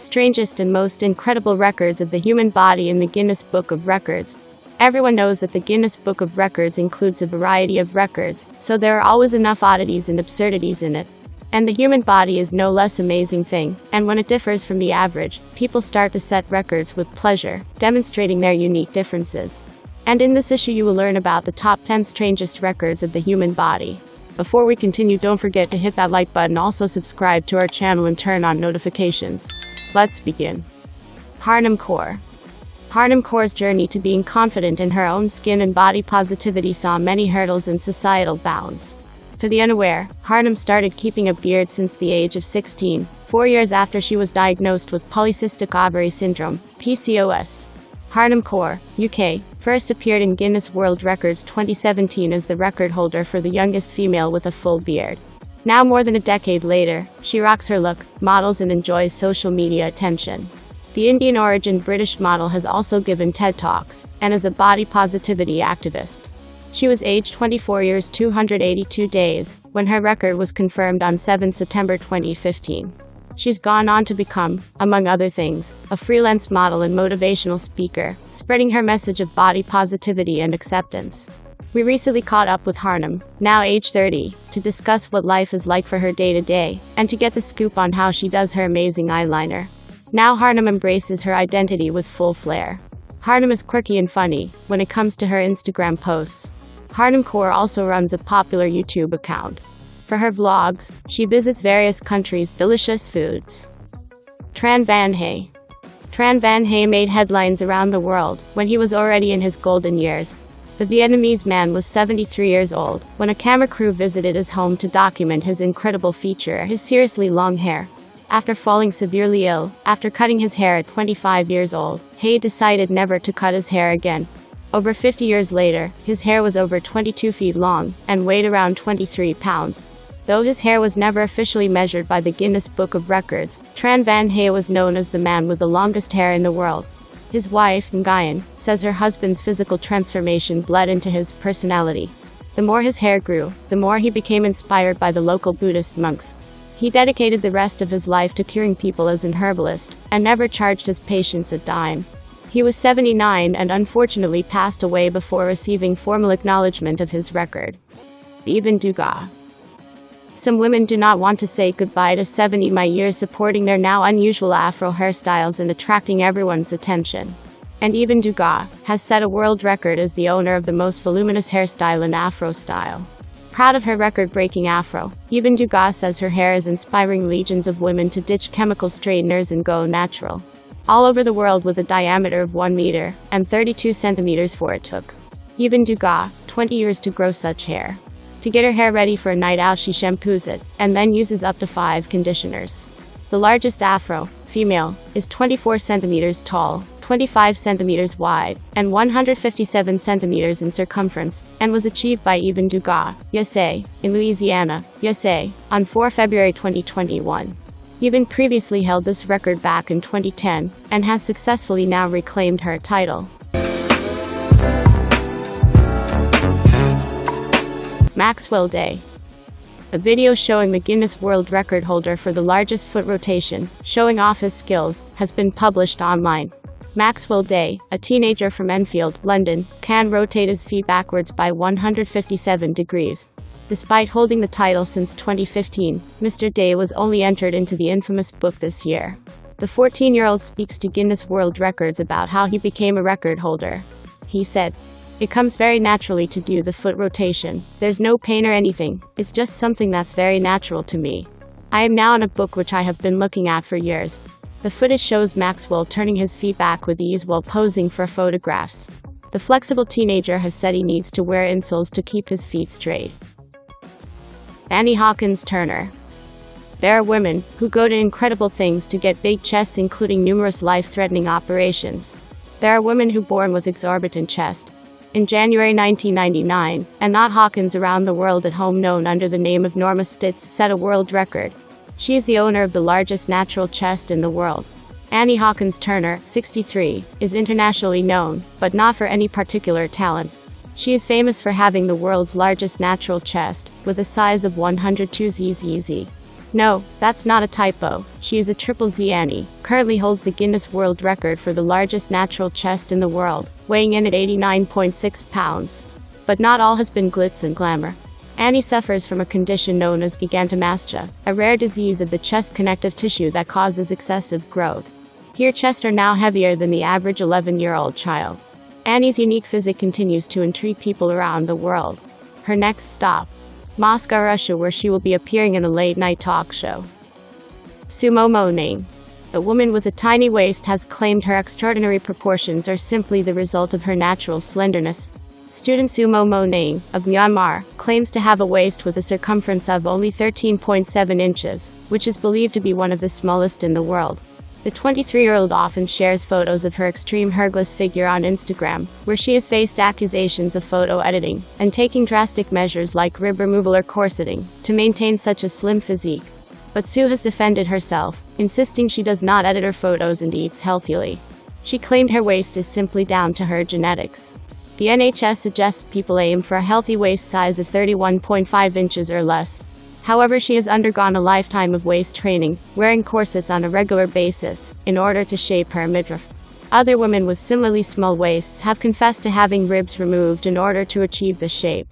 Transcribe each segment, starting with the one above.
strangest and most incredible records of the human body in the Guinness Book of Records. Everyone knows that the Guinness Book of Records includes a variety of records, so there are always enough oddities and absurdities in it. And the human body is no less amazing thing, and when it differs from the average, people start to set records with pleasure, demonstrating their unique differences. And in this issue you will learn about the top 10 strangest records of the human body. Before we continue, don't forget to hit that like button, also subscribe to our channel and turn on notifications. Let's begin. Harnum Kaur. Harnum Kaur's journey to being confident in her own skin and body positivity saw many hurdles and societal bounds. For the unaware, Harnum started keeping a beard since the age of 16, 4 years after she was diagnosed with polycystic ovary syndrome, PCOS. Harnum Kaur, UK, first appeared in Guinness World Records 2017 as the record holder for the youngest female with a full beard. Now more than a decade later, she rocks her look, models and enjoys social media attention. The Indian-origin British model has also given TED Talks, and is a body positivity activist. She was aged 24 years 282 days, when her record was confirmed on 7 September 2015. She's gone on to become, among other things, a freelance model and motivational speaker, spreading her message of body positivity and acceptance. We recently caught up with Harnum, now age 30, to discuss what life is like for her day-to-day, and to get the scoop on how she does her amazing eyeliner. Now Harnum embraces her identity with full flair. Harnum is quirky and funny when it comes to her Instagram posts. Harnum Kaur also runs a popular YouTube account. For her vlogs, she visits various countries' delicious foods. Tran Van Hey. Tran Van Hey made headlines around the world when he was already in his golden years. The Vietnamese man was 73 years old when a camera crew visited his home to document his incredible feature, his seriously long hair. After falling severely ill, after cutting his hair at 25 years old, Hey decided never to cut his hair again. Over 50 years later, his hair was over 22 feet long and weighed around 23 pounds. Though his hair was never officially measured by the Guinness Book of Records, Tran Van Hey was known as the man with the longest hair in the world. His wife, Nguyen, says her husband's physical transformation bled into his personality. The more his hair grew, the more he became inspired by the local Buddhist monks. He dedicated the rest of his life to curing people as an herbalist, and never charged his patients a dime. He was 79 and unfortunately passed away before receiving formal acknowledgement of his record. Even Dugas. Some women do not want to say goodbye to 70 years supporting their now unusual afro hairstyles and attracting everyone's attention. And even Dugas has set a world record as the owner of the most voluminous hairstyle in afro style. Proud of her record-breaking afro, even Dugas says her hair is inspiring legions of women to ditch chemical straighteners and go natural. All over the world with a diameter of 1 meter and 32 centimeters for it took. Even Dugas, 20 years to grow such hair. To get her hair ready for a night out she shampoos it, and then uses up to 5 conditioners. The largest afro, female, is 24 centimeters tall, 25 centimeters wide, and 157 centimeters in circumference, and was achieved by Even Dugas, USA, in Louisiana, USA, on 4 February 2021. Even previously held this record back in 2010, and has successfully now reclaimed her title. Maxwell Day. A video showing the Guinness World Record holder for the largest foot rotation, showing off his skills, has been published online. Maxwell Day, a teenager from Enfield, London, can rotate his feet backwards by 157 degrees. Despite holding the title since 2015, Mr. Day was only entered into the infamous book this year. The 14-year-old speaks to Guinness World Records about how he became a record holder. He said, "It comes very naturally to do the foot rotation. There's no pain or anything, it's just something that's very natural to me. I am now in a book which I have been looking at for years." The footage shows Maxwell turning his feet back with ease while posing for photographs. The flexible teenager has said he needs to wear insoles to keep his feet straight. Annie Hawkins Turner. There are women who go to incredible things to get big chests, including numerous life-threatening operations. There are women who born with exorbitant chest. In January 1999, Annie Hawkins around the world at home known under the name of Norma Stitz set a world record. She is the owner of the largest natural chest in the world. Annie Hawkins Turner, 63, is internationally known, but not for any particular talent. She is famous for having the world's largest natural chest, with a size of 102 zzz. No, that's not a typo. She is a triple Z Annie, currently holds the Guinness World Record for the largest natural chest in the world, weighing in at 89.6 pounds. But not all has been glitz and glamour. Annie suffers from a condition known as gigantomastia, a rare disease of the chest connective tissue that causes excessive growth. Her chests are now heavier than the average 11-year-old child. Annie's unique physique continues to intrigue people around the world. Her next stop, Moscow, Russia, where she will be appearing in a late-night talk show. Sumo Moning. A woman with a tiny waist has claimed her extraordinary proportions are simply the result of her natural slenderness. Student Sumo Moning, of Myanmar, claims to have a waist with a circumference of only 13.7 inches, which is believed to be one of the smallest in the world. The 23-year-old often shares photos of her extreme hergless figure on Instagram, where she has faced accusations of photo editing and taking drastic measures like rib removal or corseting to maintain such a slim physique. But Sue has defended herself, insisting she does not edit her photos and eats healthily. She claimed her waist is simply down to her genetics. The NHS suggests people aim for a healthy waist size of 31.5 inches or less. However, she has undergone a lifetime of waist training, wearing corsets on a regular basis, in order to shape her midriff. Other women with similarly small waists have confessed to having ribs removed in order to achieve the shape.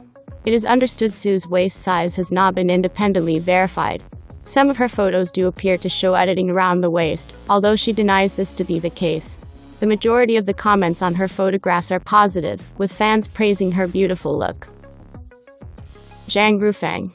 It is understood Sue's waist size has not been independently verified. Some of her photos do appear to show editing around the waist, although she denies this to be the case. The majority of the comments on her photographs are positive, with fans praising her beautiful look. Zhang Rufang.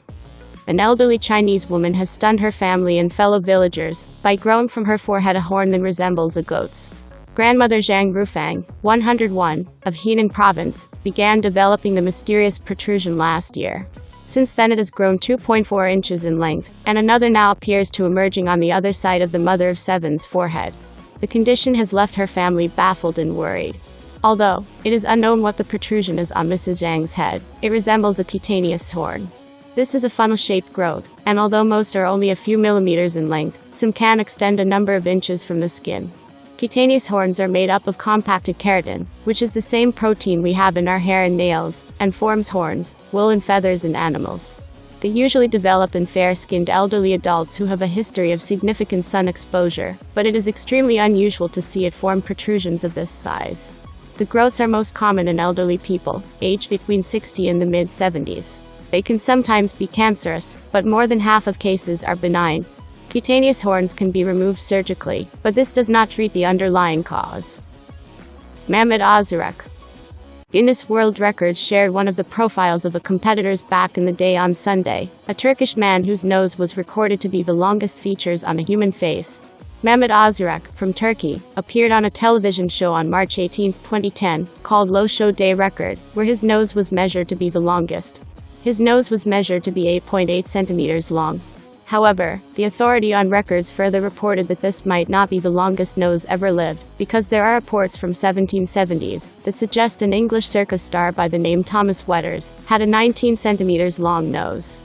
An elderly Chinese woman has stunned her family and fellow villagers by growing from her forehead a horn that resembles a goat's. Grandmother Zhang Rufang, 101, of Henan province, began developing the mysterious protrusion last year. Since then it has grown 2.4 inches in length, and another now appears to emerging on the other side of the mother of seven's forehead. The condition has left her family baffled and worried. Although it is unknown what the protrusion is on Mrs. Zhang's head, it resembles a cutaneous horn. This is a funnel-shaped growth, and although most are only a few millimeters in length, some can extend a number of inches from the skin. Cutaneous horns are made up of compacted keratin, which is the same protein we have in our hair and nails, and forms horns, wool and feathers in animals. They usually develop in fair-skinned elderly adults who have a history of significant sun exposure, but it is extremely unusual to see it form protrusions of this size. The growths are most common in elderly people, aged between 60 and the mid-70s. They can sometimes be cancerous, but more than half of cases are benign. Cutaneous horns can be removed surgically, but this does not treat the underlying cause. Mehmet Ozurek. Guinness World Records shared one of the profiles of a competitor's back in the day on Sunday, a Turkish man whose nose was recorded to be the longest features on a human face. Mehmet Ozurek, from Turkey, appeared on a television show on March 18, 2010, called Low Show Day Record, where his nose was measured to be the longest. His nose was measured to be 8.8 centimeters long. However, the authority on records further reported that this might not be the longest nose ever lived, because there are reports from 1770s that suggest an English circus star by the name Thomas Wetters had a 19 centimeters long nose.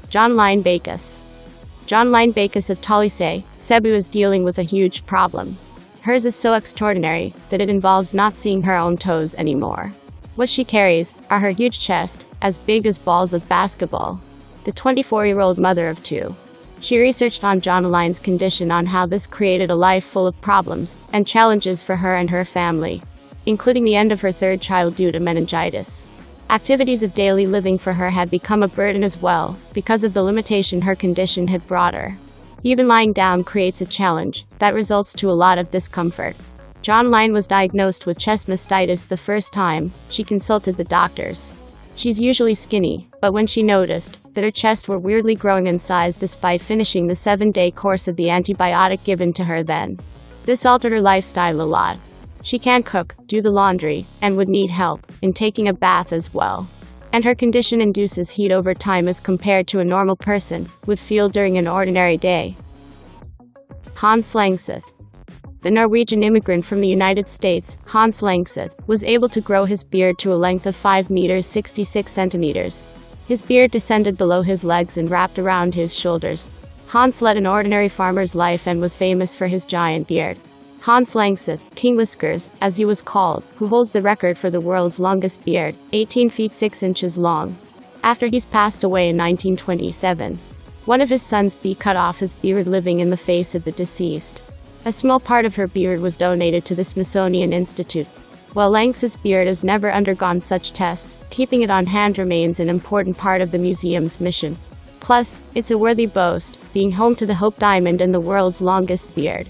John Line Bacchus. John Line Bacchus of Tolise, Cebu is dealing with a huge problem. Hers is so extraordinary that it involves not seeing her own toes anymore. What she carries are her huge chest, as big as balls of basketball. The 24-year-old mother of two. She researched on John Line's condition on how this created a life full of problems and challenges for her and her family, including the end of her third child due to meningitis. Activities of daily living for her had become a burden as well, because of the limitation her condition had brought her. Even lying down creates a challenge that results to a lot of discomfort. John Line was diagnosed with chest mastitis the first time she consulted the doctors. She's usually skinny, but when she noticed that her chest were weirdly growing in size despite finishing the 7-day course of the antibiotic given to her then, this altered her lifestyle a lot. She can't cook, do the laundry, and would need help in taking a bath as well. And her condition induces heat over time as compared to a normal person would feel during an ordinary day. Hans Langseth. The Norwegian immigrant from the United States, Hans Langseth, was able to grow his beard to a length of 5 meters 66 centimeters. His beard descended below his legs and wrapped around his shoulders. Hans led an ordinary farmer's life and was famous for his giant beard. Hans Langseth, King Whiskers, as he was called, who holds the record for the world's longest beard, 18 feet 6 inches long. After he's passed away in 1927. One of his sons cut off his beard living in the face of the deceased. A small part of her beard was donated to the Smithsonian Institute. While Lanx's beard has never undergone such tests, keeping it on hand remains an important part of the museum's mission. Plus, it's a worthy boast, being home to the Hope Diamond and the world's longest beard.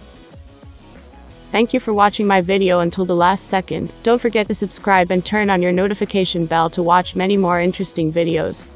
Thank you for watching my video until the last second. Don't forget to subscribe and turn on your notification bell to watch many more interesting videos.